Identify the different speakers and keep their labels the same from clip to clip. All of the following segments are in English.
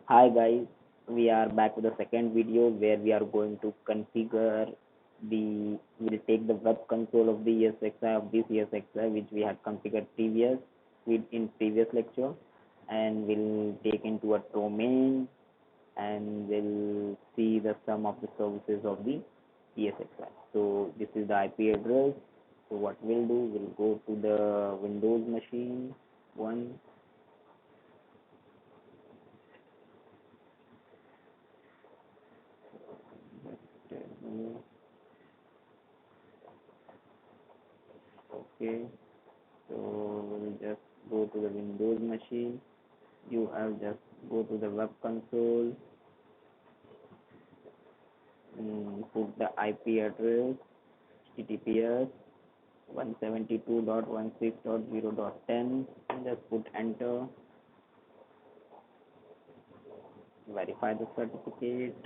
Speaker 1: Hi guys, we are back with the second video where we are going to configure we'll take the web console of the ESXi of this ESXi which we had configured in previous lecture, and we'll take into a domain and we'll see the sum of the services of the ESXi. So this is the IP address. So what we'll do, we'll go to the Windows machine one. Okay, so we'll just go to the Windows machine. You have just go to the web console, put the IP address https 172.16.0.10, and just put enter. Verify the certificate.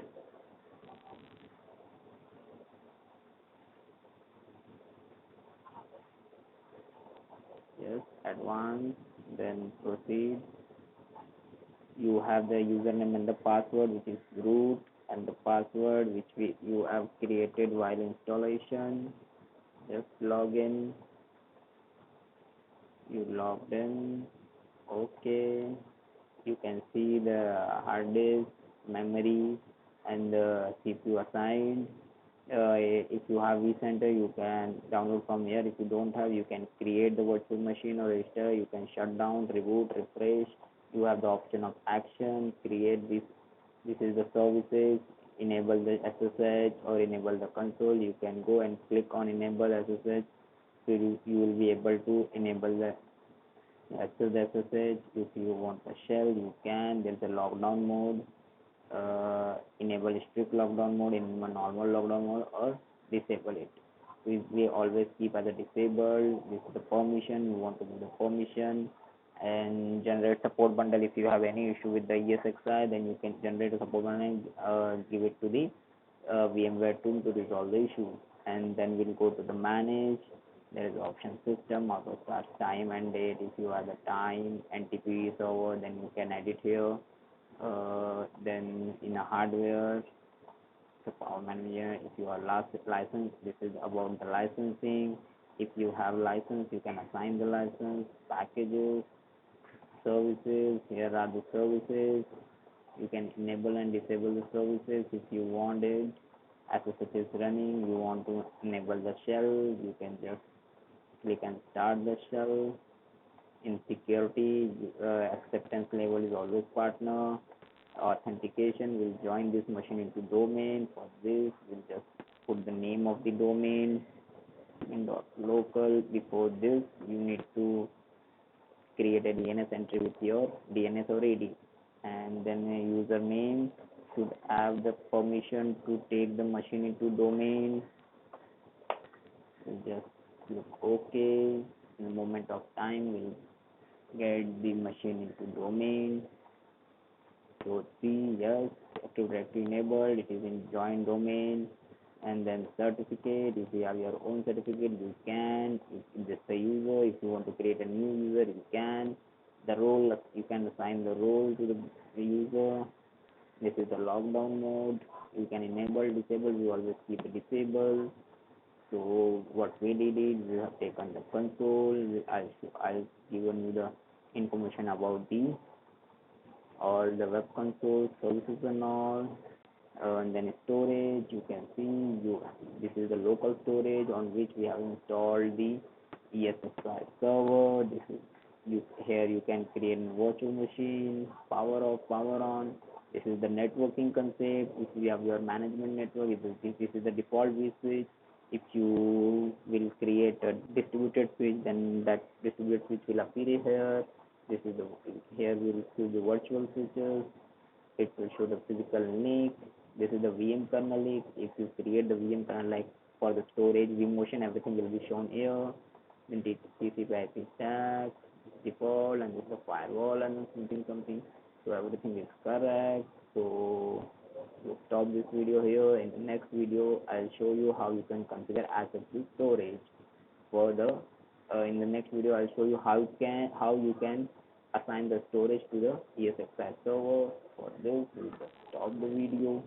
Speaker 1: Yes, advance, then proceed. You have the username and the password, which is root, and the password which you have created while installation. Just log in. You logged in. Okay, you can see the hard disk, memory, and the CPU assigned. If you have vCenter, you can download from here. If you don't have, you can create the virtual machine or register. You can shut down, reboot, refresh. You have the option of action, create this. This is the services. Enable the SSH or enable the console. You can go and click on enable SSH. So you will be able to enable the access the SSH. If you want a shell, you can. There's a lockdown mode. Enable strict lockdown mode, in a normal lockdown mode, or disable it. We always keep as a disabled. This is the permission. We want to give the permission, and generate support bundle. If you have any issue with the ESXi, then you can generate a support bundle and give it to the VMware tool to resolve the issue. And then we'll go to the manage. There is option system, auto start time and date. If you have the time NTP server, then you can edit here. Then in a hardware, the power manager. If you are last license, this is about the licensing. If you have license, you can assign the license. Packages, services. Here are the services. You can enable and disable the services if you want it. SSH is running. You want to enable the shell, you can just click and start the shell. In security, acceptance level is always partner. Authentication will join this machine into domain. For this, we'll just put the name of the domain in local. Before this, you need to create a DNS entry with your DNS or AD, and then a username should have the permission to take the machine into domain. We'll just click OK. In a moment of time, we'll get the machine into domain. So see, yes, Active Directory enabled. It is in join domain. And then certificate. If you have your own certificate, you can. If just a user, if you want to create a new user, you can. The role, you can assign the role to the user. This is the lockdown mode. You can enable, disable. We always keep it disabled. So what we did is we have taken the console. I'll given you the information about all the web console services and all. And then storage, you can see this is the local storage on which we have installed the ESXi server. This is here you can create a virtual machine, power off, power on. This is the networking concept. If you have your management network, this is the default vSwitch. If you will create a distributed switch, then that distributed switch will appear here. This is here we will see the virtual switches. It will show the physical NIC. This is the VM kernel NIC. If you create the VM kernel, like for the storage, vMotion, everything will be shown here. Then TCP/IP stack, default, and this is the firewall and something. So everything is correct. So we'll stop this video here. In the next video, I'll show you how you can configure SSD storage. For the in the next video, I'll show you how you can assign the storage to the ESXi server. For this, we'll just stop the video.